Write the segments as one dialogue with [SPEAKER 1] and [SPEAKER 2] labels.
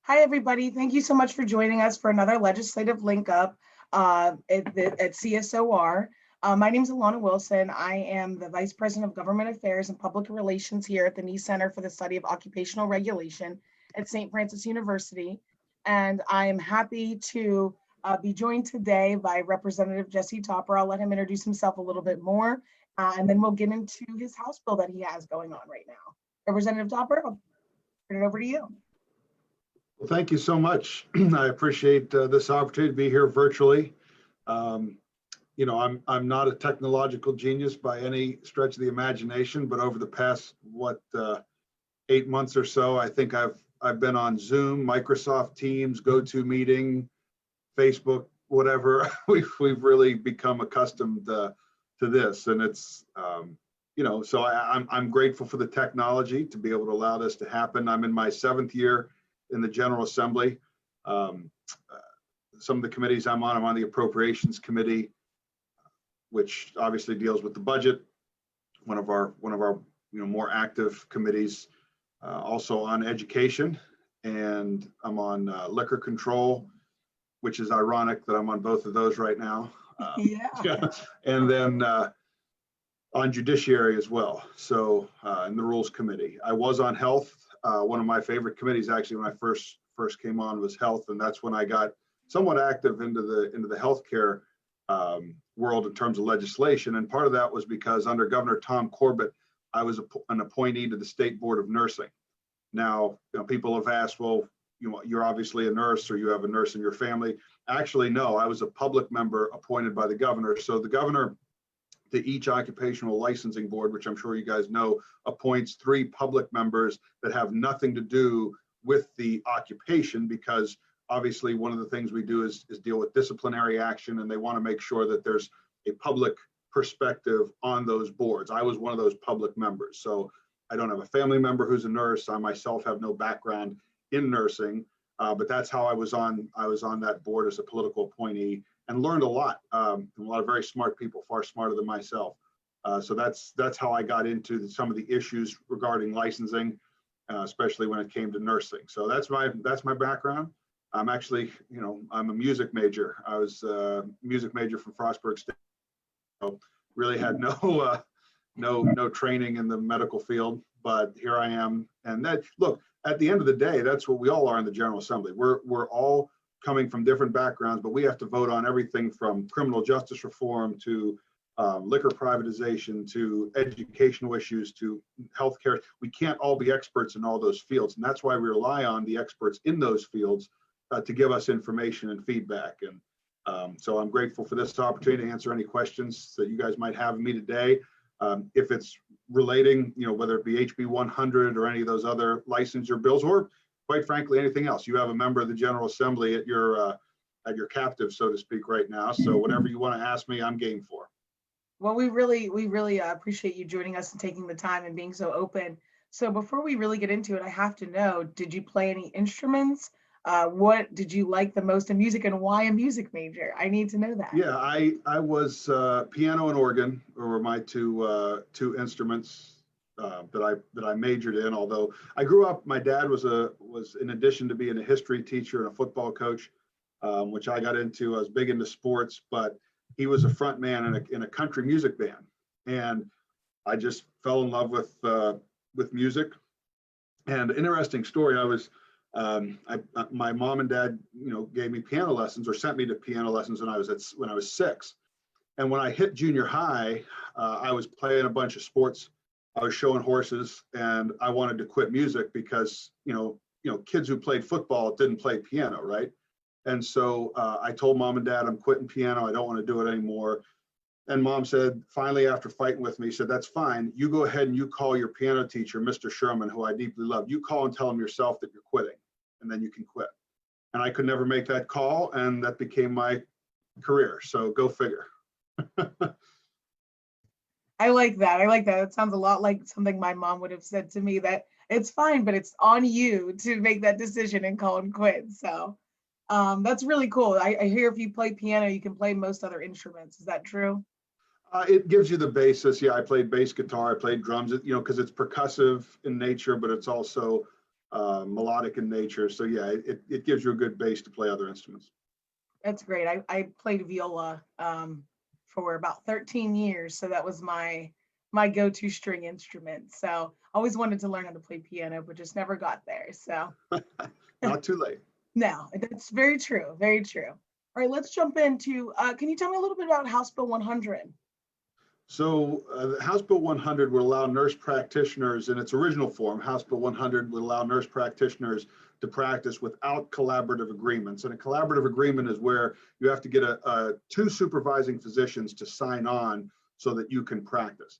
[SPEAKER 1] Hi, everybody. Thank you so much for joining us for another legislative link up at CSOR. My name is Alana Wilson. I am the Vice President of Government Affairs and Public Relations here at the NEE Center for the Study of Occupational Regulation at St. Francis University. And I am happy to be joined today by Representative Jesse Topper. I'll let him introduce himself a little bit more, and then we'll get into his House bill that he has going on right now. Representative Topper, I'll turn it over to you.
[SPEAKER 2] Well, thank you so much. I appreciate this opportunity to be here virtually. I'm not a technological genius by any stretch of the imagination, but over the past 8 months or so, I think I've been on Zoom, Microsoft Teams, GoToMeeting, Facebook, whatever. We've really become accustomed to this, and it's so I'm grateful for the technology to be able to allow this to happen. I'm in my 7th year in the General Assembly. Some of the committees I'm on the Appropriations Committee, which obviously deals with the budget. One of our more active committees, also on education, and I'm on liquor control, which is ironic that I'm on both of those right now. Yeah. And then on judiciary as well. So in the Rules Committee, I was on health. One of my favorite committees, actually, when I first came on, was health, and that's when I got somewhat active into the healthcare world in terms of legislation. And part of that was because under Governor Tom Corbett, I was an appointee to the State Board of Nursing. Now, people have asked, well, you're obviously a nurse, or you have a nurse in your family. Actually, no, I was a public member appointed by the governor. So the governor, to each occupational licensing board, which I'm sure you guys know, appoints 3 public members that have nothing to do with the occupation, because obviously one of the things we do is deal with disciplinary action, and they want to make sure that there's a public perspective on those boards. I was one of those public members. So I don't have a family member who's a nurse. I myself have no background in nursing, but that's how I was on that board as a political appointee, and learned a lot from a lot of very smart people, far smarter than myself. So that's how I got into some of the issues regarding licensing, especially when it came to nursing. So that's my background. I'm actually, I'm a music major. I was a music major from Frostburg State. So really had no training in the medical field, but here I am. And that, look, at the end of the day, that's what we all are in the General Assembly. We're all coming from different backgrounds, but we have to vote on everything from criminal justice reform to liquor privatization to educational issues to healthcare. We can't all be experts in all those fields, and that's why we rely on the experts in those fields to give us information and feedback. And so I'm grateful for this opportunity to answer any questions that you guys might have of me today. If it's relating, whether it be HB 100 or any of those other licensure bills, or quite frankly, anything else. You have a member of the General Assembly at your captive, so to speak, right now. So whatever you want to ask me, I'm game for.
[SPEAKER 1] Well, we really appreciate you joining us and taking the time and being so open. So before we really get into it, I have to know, did you play any instruments? What did you like the most in music, and why a music major? I need to know that.
[SPEAKER 2] Yeah, I was piano and organ were my two instruments that I majored in. Although I grew up, my dad was in addition to being a history teacher and a football coach, which I got into. I was big into sports, but he was a front man in a country music band, and I just fell in love with music. And interesting story, my mom and dad, gave me piano lessons, or sent me to piano lessons when I was 6. And when I hit junior high, I was playing a bunch of sports. I was showing horses, and I wanted to quit music because, kids who played football didn't play piano, right? And so I told mom and dad, I'm quitting piano. I don't want to do it anymore. And mom said, finally, after fighting with me, said, that's fine. You go ahead and you call your piano teacher, Mr. Sherman, who I deeply love. You call and tell him yourself that you're quitting, and then you can quit. And I could never make that call, and that became my career. So go figure.
[SPEAKER 1] I like that. It sounds a lot like something my mom would have said to me, that it's fine, but it's on you to make that decision and call and quit. So that's really cool. I hear if you play piano, you can play most other instruments. Is that true?
[SPEAKER 2] It gives you the basis. Yeah, I played bass guitar. I played drums, because it's percussive in nature, but it's also melodic in nature. So yeah, it gives you a good base to play other instruments.
[SPEAKER 1] That's great. I played viola for about 13 years, so that was my go-to string instrument. So always wanted to learn how to play piano, but just never got there. So
[SPEAKER 2] Not too late.
[SPEAKER 1] no, that's very true. Very true. All right, let's jump into. Can you tell me a little bit about House Bill 100?
[SPEAKER 2] So the House Bill 100 would allow nurse practitioners, in its original form, House Bill 100 would allow nurse practitioners to practice without collaborative agreements. And a collaborative agreement is where you have to get two supervising physicians to sign on so that you can practice.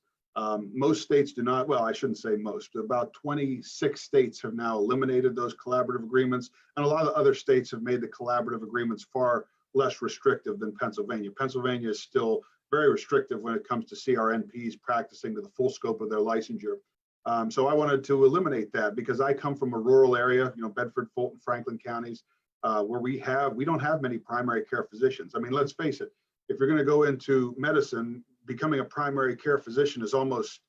[SPEAKER 2] Most states do not, well, I shouldn't say most, but about 26 states have now eliminated those collaborative agreements. And a lot of other states have made the collaborative agreements far less restrictive than Pennsylvania. Pennsylvania is still very restrictive when it comes to CRNPs practicing to the full scope of their licensure. So I wanted to eliminate that because I come from a rural area, Bedford, Fulton, Franklin counties, where we don't have many primary care physicians. I mean, let's face it, if you're going to go into medicine, becoming a primary care physician is almost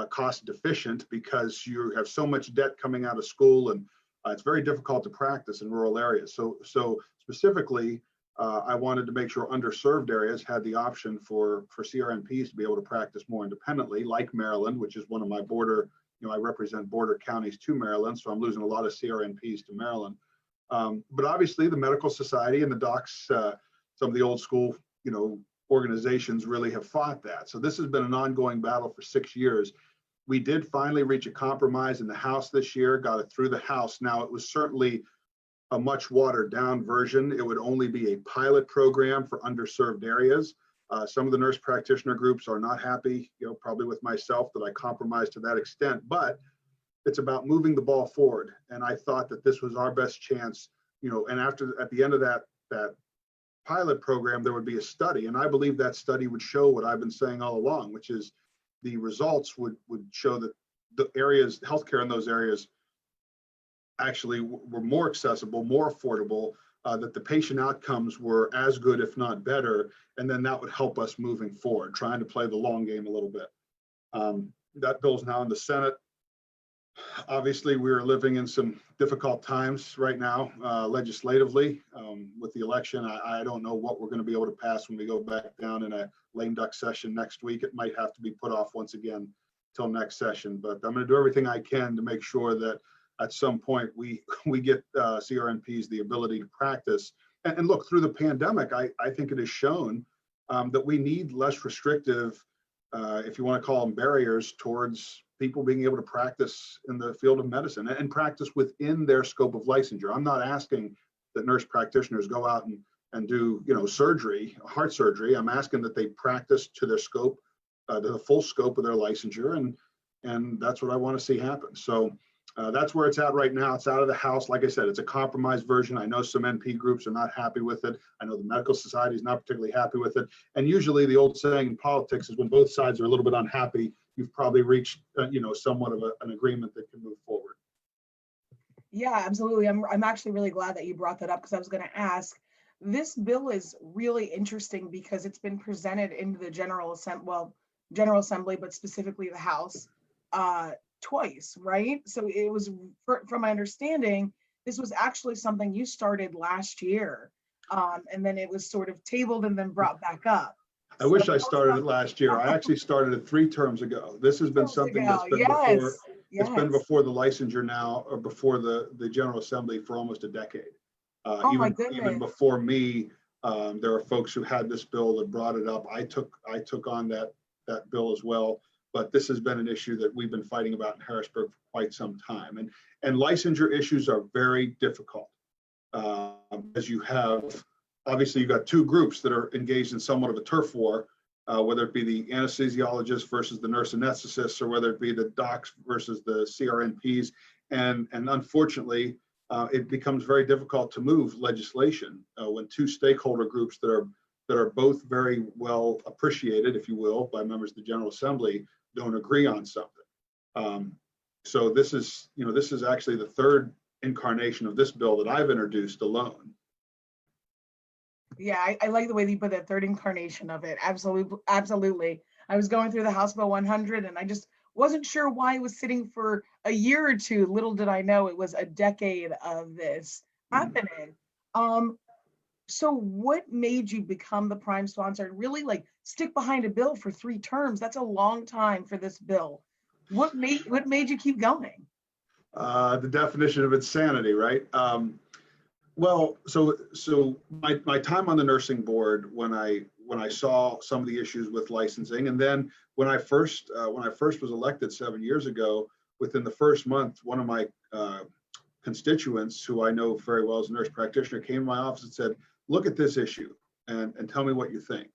[SPEAKER 2] cost deficient because you have so much debt coming out of school, and it's very difficult to practice in rural areas. So specifically, I wanted to make sure underserved areas had the option for CRNPs to be able to practice more independently, like Maryland, which is one of my border, I represent border counties to Maryland, so I'm losing a lot of CRNPs to Maryland. But obviously the medical society and the docs, some of the old school, organizations really have fought that. So this has been an ongoing battle for 6 years. We did finally reach a compromise in the House this year, got it through the House. Now, it was certainly a much watered down version. It would only be a pilot program for underserved areas. Some of the nurse practitioner groups are not happy, probably with myself that I compromised to that extent, but it's about moving the ball forward. And I thought that this was our best chance, and at the end of that pilot program, there would be a study. And I believe that study would show what I've been saying all along, which is the results would show that the areas, healthcare in those areas actually were more accessible, more affordable, that the patient outcomes were as good, if not better. And then that would help us moving forward, trying to play the long game a little bit. That bill's now in the Senate. Obviously, we're living in some difficult times right now, legislatively, with the election. I don't know what we're going to be able to pass when we go back down in a lame duck session next week. It might have to be put off once again till next session, but I'm going to do everything I can to make sure that at some point we get CRNPs the ability to practice. And look, through the pandemic, I think it has shown that we need less restrictive, if you want to call them barriers, towards people being able to practice in the field of medicine and practice within their scope of licensure. I'm not asking that nurse practitioners go out and do surgery, heart surgery. I'm asking that they practice to their scope, to the full scope of their licensure, and that's what I want to see happen. So that's where it's at right now. It's out of the House. Like I said, it's a compromised version. I know some NP groups are not happy with it. I know the medical society is not particularly happy with it. And usually the old saying in politics is when both sides are a little bit unhappy, you've probably reached, somewhat of an agreement that can move forward.
[SPEAKER 1] Yeah, absolutely. I'm actually really glad that you brought that up because I was going to ask. This bill is really interesting because it's been presented into the General Assembly, but specifically the House, twice, right? So it was, from my understanding, this was actually something you started last year, and then it was sort of tabled and then brought back up.
[SPEAKER 2] I wish I started it last year. I actually started it 3 terms ago. This has been something that's been before. It's been before the licensure now, or before the General Assembly for almost a decade. Even before me, there are folks who had this bill that brought it up. I took on that bill as well. But this has been an issue that we've been fighting about in Harrisburg for quite some time. And licensure issues are very difficult, as you have, obviously you've got 2 groups that are engaged in somewhat of a turf war, whether it be the anesthesiologists versus the nurse anesthetists, or whether it be the docs versus the CRNPs. And unfortunately, it becomes very difficult to move legislation when 2 stakeholder groups that are both very well appreciated, if you will, by members of the General Assembly don't agree on something. So this is actually the 3rd incarnation of this bill that I've introduced alone.
[SPEAKER 1] Yeah, I like the way that you put that 3rd incarnation of it. Absolutely. I was going through the House Bill 100 and I just Wasn't sure why it was sitting for a year or two. Little did I know it was a decade of this happening. Um, so what made you become the prime sponsor and really like stick behind a bill for 3 terms? That's a long time for this bill. What made you keep going?
[SPEAKER 2] The definition of insanity, right? Well, so my time on the nursing board when I saw some of the issues with licensing, and then when I first was elected 7 years ago, within the first month, one of my constituents, who I know very well as a nurse practitioner, came to my office and said, "Look at this issue and tell me what you think."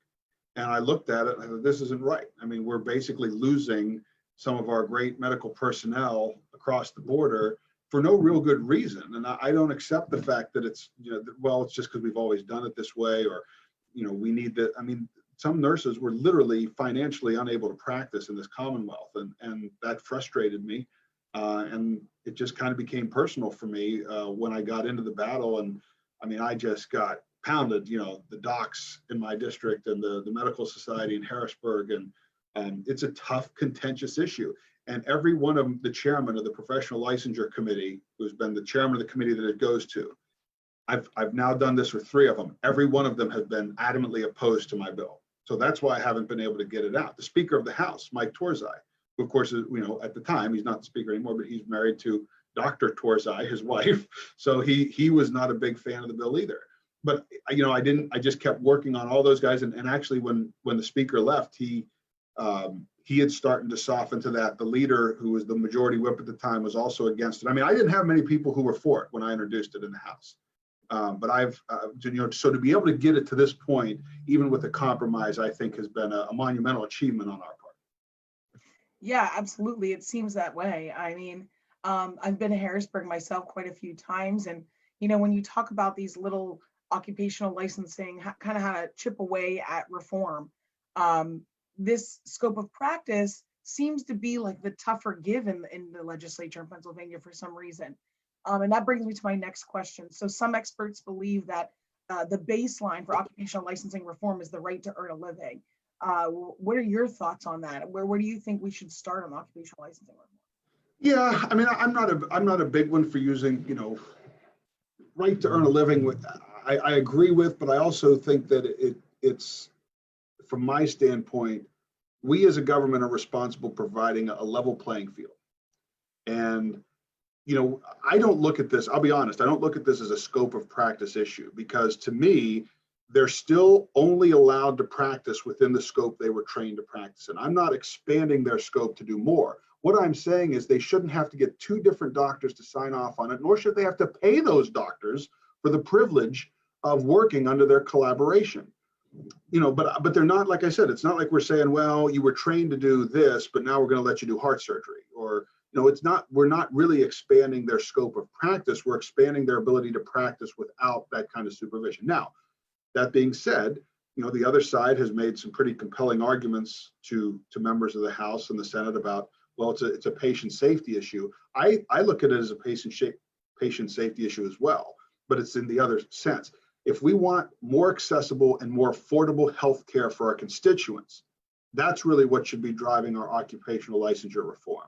[SPEAKER 2] And I looked at it and I thought, this isn't right. I mean, we're basically losing some of our great medical personnel across the border for no real good reason. And I don't accept the fact that it's, well, it's just because we've always done it this way, or, we need that. I mean, some nurses were literally financially unable to practice in this Commonwealth. And that frustrated me. And it just kind of became personal for me when I got into the battle. And I mean, I just got pounded, the docs in my district and the medical society in Harrisburg. And it's a tough, contentious issue. And every one of the chairman of the professional licensure committee, who's been the chairman of the committee that it goes to, I've now done this with 3 of them. Every one of them has been adamantly opposed to my bill. So that's why I haven't been able to get it out. The Speaker of the House, Mike Torzai, who of course is, at the time, he's not the Speaker anymore, but he's married to Dr. Torzai, his wife. So he was not a big fan of the bill either. But I just kept working on all those guys. And actually when the Speaker left, he had started to soften to that. The leader, who was the majority whip at the time, was also against it. I mean, I didn't have many people who were for it when I introduced it in the House. But so to be able to get it to this point, even with a compromise, I think has been a monumental achievement on our part.
[SPEAKER 1] Yeah, absolutely. It seems that way. I mean, I've been to Harrisburg myself quite a few times. And, when you talk about these little occupational licensing, kind of how to chip away at reform, this scope of practice seems to be like the tougher give in the legislature in Pennsylvania for some reason. And that brings me to my next question. So some experts believe that the baseline for occupational licensing reform is the right to earn a living. What are your thoughts on that? Where do you think we should start on occupational licensing reform?
[SPEAKER 2] Yeah, I mean, I'm not a big one for using, right to earn a living. I agree with, but I also think that it's from my standpoint, we as a government are responsible providing a level playing field. And I don't look at this, I'll be honest, I don't look at this as a scope of practice issue, because to me, they're still only allowed to practice within the scope they were trained to practice in. I'm not expanding their scope to do more. What I'm saying is they shouldn't have to get 2 different doctors to sign off on it, nor should they have to pay those doctors for the privilege of working under their collaboration. But they're not, like I said, it's not like we're saying, well, you were trained to do this, but now we're going to let you do heart surgery, or it's not, we're not really expanding their scope of practice. We're expanding their ability to practice without that kind of supervision. Now, that being said, the other side has made some pretty compelling arguments to members of the House and the Senate about, well, it's a patient safety issue. I look at it as a patient safety issue as well, but it's in the other sense. If we want more accessible and more affordable health care for our constituents, that's really what should be driving our occupational licensure reform.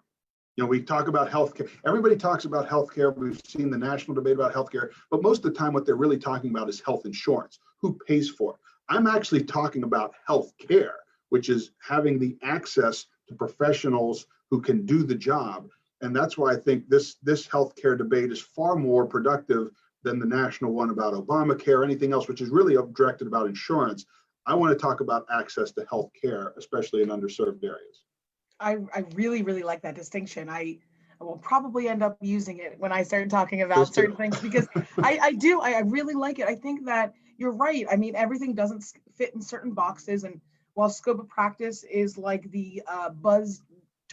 [SPEAKER 2] We talk about healthcare. Everybody talks about healthcare. We've seen the national debate about healthcare, but most of the time, what they're really talking about is health insurance. Who pays for it? I'm actually talking about healthcare, which is having the access to professionals who can do the job. And that's why I think this healthcare debate is far more productive than the national one about Obamacare or anything else, which is really directed about insurance. I want to talk about access to healthcare, especially in underserved areas.
[SPEAKER 1] I really, really like that distinction. I will probably end up using it when I start talking about certain things, because I really like it. I think that you're right. I mean, everything doesn't fit in certain boxes. And while scope of practice is like the buzz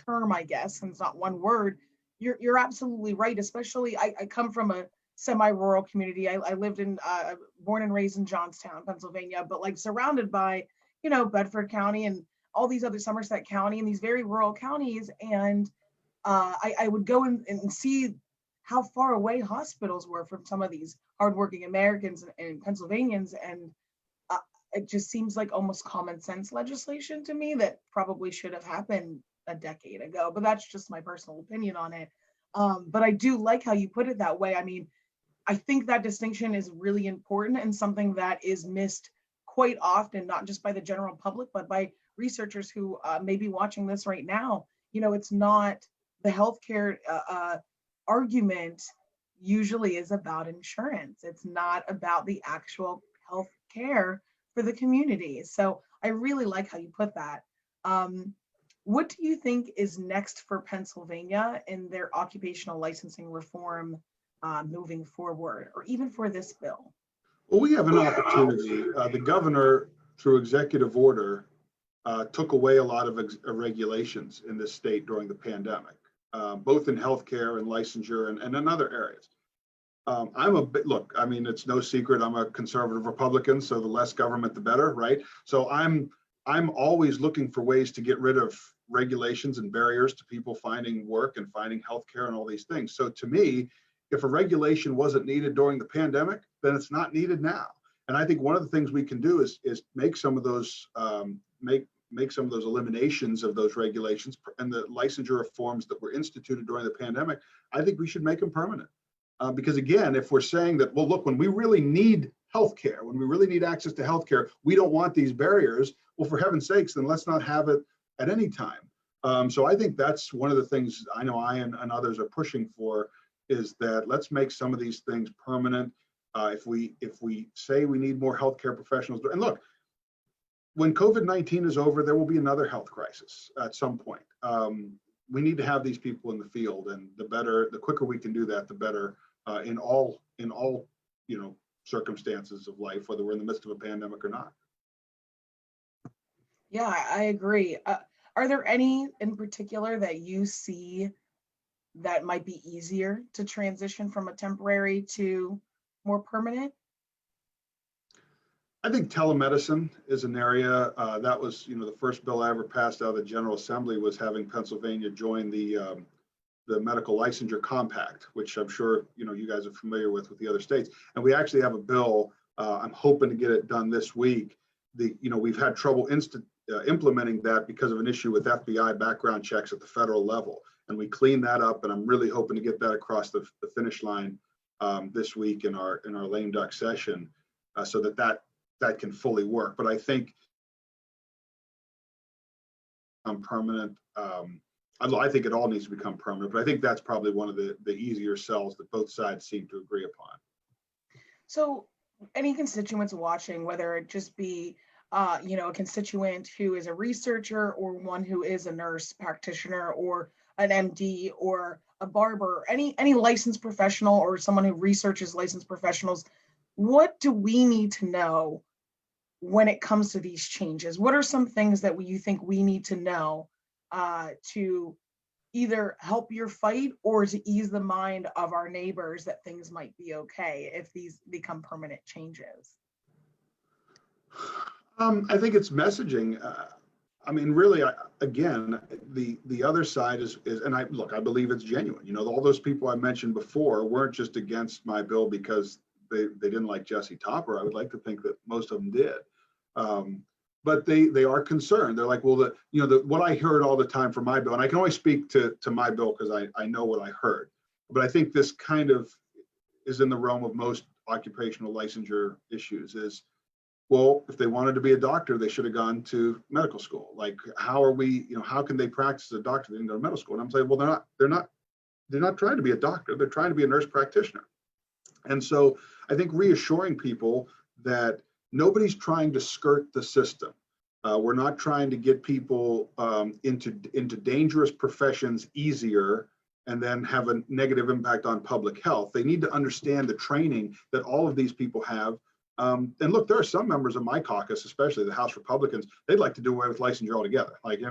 [SPEAKER 1] term, I guess, and it's not one word, you're absolutely right. Especially, I come from a semi-rural community. I lived in, born and raised in Johnstown, Pennsylvania, but like surrounded by, Bedford County and all these other Somerset County and these very rural counties. And I would go and see how far away hospitals were from some of these hardworking Americans and Pennsylvanians. And it just seems like almost common sense legislation to me that probably should have happened a decade ago, but that's just my personal opinion on it. But I do like how you put it that way. I mean, I think that distinction is really important and something that is missed quite often, not just by the general public, but by researchers who may be watching this right now. You know, it's not the healthcare argument usually is about insurance. It's not about the actual health care for the community. So I really like how you put that. What do you think is next for Pennsylvania in their occupational licensing reform moving forward, or even for this bill?
[SPEAKER 2] Well, we have an opportunity. The governor, through executive order, took away a lot of regulations in this state during the pandemic, both in healthcare and licensure and in other areas. I'm a bit, look, I mean, it's no secret, I'm a conservative Republican, so the less government, the better, right? So I'm always looking for ways to get rid of regulations and barriers to people finding work and finding healthcare and all these things. So to me, if a regulation wasn't needed during the pandemic, then it's not needed now. And I think one of the things we can do is make some of those make some of those eliminations of those regulations and the licensure reforms that were instituted during the pandemic. I think we should make them permanent. Because again, if we're saying that, well, look, when we really need healthcare, when we really need access to healthcare, we don't want these barriers. Well, for heaven's sakes, then let's not have it at any time. So I think that's one of the things I know I and others are pushing for, is that let's make some of these things permanent. If we say we need more healthcare professionals, and look, when COVID-19 is over, there will be another health crisis at some point. We need to have these people in the field, and the quicker we can do that, the better. In all circumstances of life, whether we're in the midst of a pandemic or not.
[SPEAKER 1] Yeah, I agree. Are there any in particular that you see that might be easier to transition from a temporary to more permanent?
[SPEAKER 2] I think telemedicine is an area that was, the first bill I ever passed out of the General Assembly was having Pennsylvania join the medical licensure compact, which I'm sure you guys are familiar with the other states. And we actually have a bill. I'm hoping to get it done this week. We've had trouble implementing that because of an issue with FBI background checks at the federal level, and we cleaned that up. And I'm really hoping to get that across the finish line this week in our lame duck session, so that can fully work. But I think permanent. I think it all needs to become permanent, but I think that's probably one of the easier sells that both sides seem to agree upon.
[SPEAKER 1] So any constituents watching, whether it just be a constituent who is a researcher or one who is a nurse practitioner or an MD or a barber, any licensed professional or someone who researches licensed professionals, what do we need to know when it comes to these changes? What are some things that you think we need to know to either help your fight or to ease the mind of our neighbors that things might be okay if these become permanent changes?
[SPEAKER 2] I think it's messaging. Really, again, the other side is, and I believe it's genuine. All those people I mentioned before weren't just against my bill because they didn't like Jesse Topper. I would like to think that most of them did. But they are concerned. They're like, well, what I heard all the time from my bill, and I can only speak to my bill because I know what I heard. But I think this kind of is in the realm of most occupational licensure issues is, well, if they wanted to be a doctor, they should have gone to medical school. Like, how can they practice as a doctor? They didn't go to medical school. And I'm saying, well, they're not trying to be a doctor. They're trying to be a nurse practitioner. And so I think reassuring people that nobody's trying to skirt the system. We're not trying to get people into dangerous professions easier and then have a negative impact on public health. They need to understand the training that all of these people have. And look, there are some members of my caucus, especially the House Republicans, they'd like to do away with licensure altogether. Like,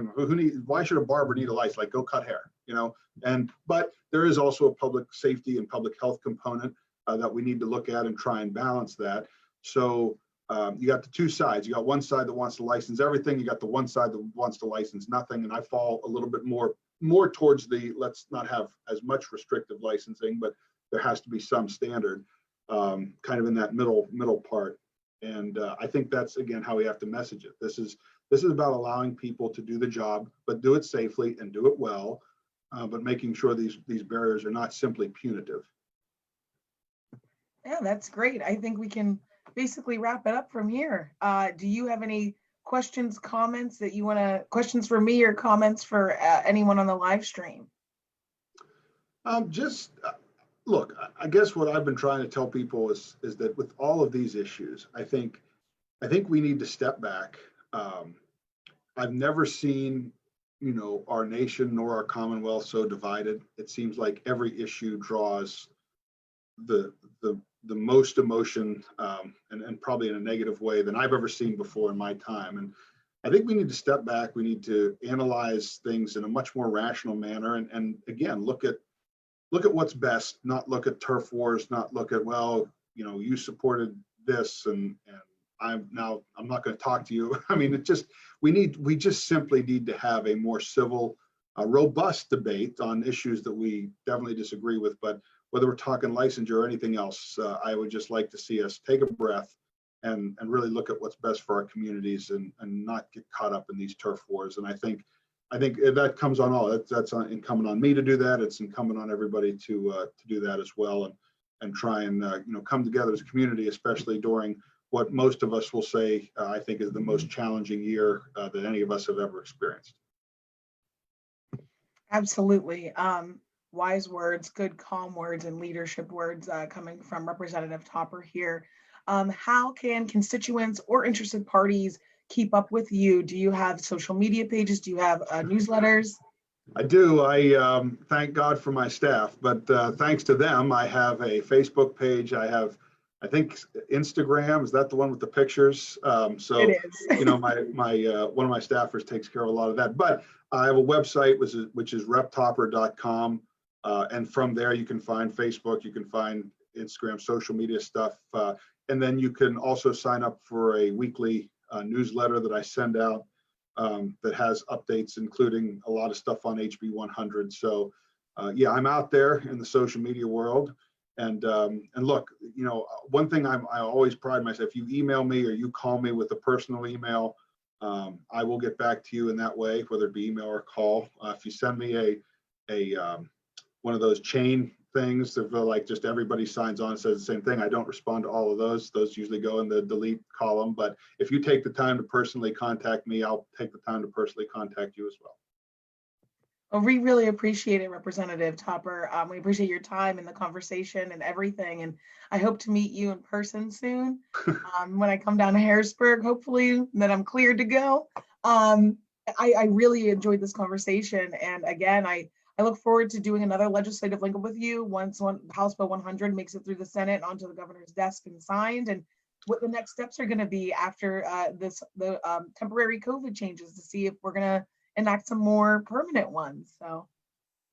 [SPEAKER 2] why should a barber need a license? Like, go cut hair, but there is also a public safety and public health component that we need to look at and try and balance that. So you got the two sides. You got one side that wants to license everything. You got the one side that wants to license nothing. And I fall a little bit more towards the let's not have as much restrictive licensing, but there has to be some standard, kind of in that middle part. And I think that's, again, how we have to message it. This This is about allowing people to do the job, but do it safely and do it well, but making sure these barriers are not simply punitive.
[SPEAKER 1] Yeah, that's great. I think we can basically wrap it up from here. Do you have any questions, comments that you want to, questions for me or comments for anyone on the live stream?
[SPEAKER 2] Just look, I guess what I've been trying to tell people is that with all of these issues, I think we need to step back. I've never seen, our nation nor our Commonwealth so divided. It seems like every issue draws the most emotion, and probably in a negative way than I've ever seen before in my time. And I think we need to step back. We need to analyze things in a much more rational manner, and again, look at what's best, not look at turf wars, not look at, well, you supported this and I'm not going to talk to you. I mean, we just simply need to have a more civil, robust debate on issues that we definitely disagree with. But whether we're talking licensure or anything else, I would just like to see us take a breath and really look at what's best for our communities and not get caught up in these turf wars. And I think that comes on all. That's incumbent on me to do that. It's incumbent on everybody to do that as well, and try and come together as a community, especially during what most of us will say I think is the most challenging year that any of us have ever experienced.
[SPEAKER 1] Absolutely. Wise words, good calm words, and leadership words coming from Representative Topper here. How can constituents or interested parties keep up with you? Do you have social media pages? Do you have newsletters?
[SPEAKER 2] I do. I thank God for my staff, but thanks to them, I have a Facebook page. I think Instagram, is that the one with the pictures? So
[SPEAKER 1] It is.
[SPEAKER 2] my one of my staffers takes care of a lot of that. But I have a website which is reptopper.com, and from there you can find Facebook, you can find Instagram, social media stuff, and then you can also sign up for a weekly newsletter that I send out that has updates, including a lot of stuff on HB 100. So yeah, I'm out there in the social media world. And look, one thing I always pride myself, if you email me or you call me with a personal email, I will get back to you in that way, whether it be email or call. If you send me a one of those chain things that like just everybody signs on and says the same thing, I don't respond to all of those. Those usually go in the delete column. But if you take the time to personally contact me, I'll take the time to personally contact you as well.
[SPEAKER 1] Well, we really appreciate it, Representative Topper. We appreciate your time and the conversation and everything. And I hope to meet you in person soon when I come down to Harrisburg, hopefully that I'm cleared to go. I really enjoyed this conversation. And again, I look forward to doing another legislative link up with you once House Bill 100 makes it through the Senate and onto the governor's desk and signed, and what the next steps are going to be after the temporary COVID changes, to see if we're going to enact some more permanent ones. So,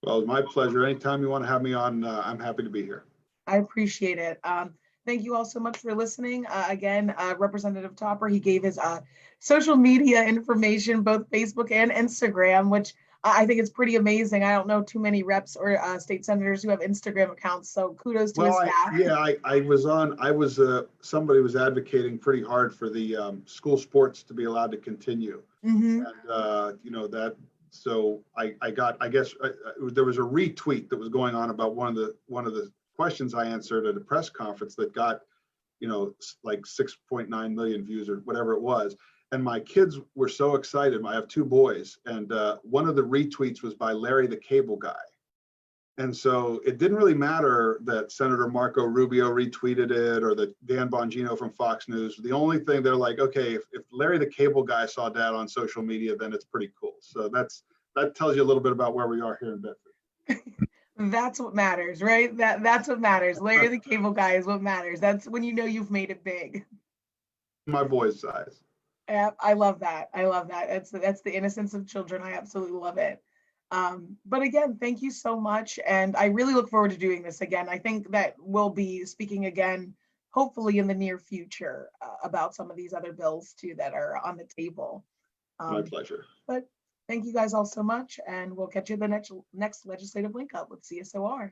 [SPEAKER 2] well, it's my pleasure. Anytime you want to have me on, I'm happy to be here.
[SPEAKER 1] I appreciate it. Thank you all so much for listening. Again, Representative Topper, he gave his social media information, both Facebook and Instagram, which I think it's pretty amazing. I don't know too many reps or state senators who have Instagram accounts. So kudos to his staff.
[SPEAKER 2] Somebody was advocating pretty hard for the school sports to be allowed to continue.
[SPEAKER 1] Mm-hmm.
[SPEAKER 2] And so I guess there was a retweet that was going on about one of the questions I answered at a press conference that got, like 6.9 million views or whatever it was. And my kids were so excited. I have two boys, and one of the retweets was by Larry the Cable Guy. And so it didn't really matter that Senator Marco Rubio retweeted it or that Dan Bongino from Fox News. The only thing they're like, okay, if Larry the Cable Guy saw Dad on social media, then it's pretty cool. So that tells you a little bit about where we are here in Bedford.
[SPEAKER 1] That's what matters, right? That's what matters. Larry the Cable Guy is what matters. That's when you know you've made it big.
[SPEAKER 2] My boy's size.
[SPEAKER 1] Yeah, I love that. I love that. That's the innocence of children. I absolutely love it. But again, thank you so much. And I really look forward to doing this again. I think that we'll be speaking again, hopefully in the near future, about some of these other bills too that are on the table.
[SPEAKER 2] My pleasure.
[SPEAKER 1] But thank you guys all so much. And we'll catch you at the next legislative link up with CSOR.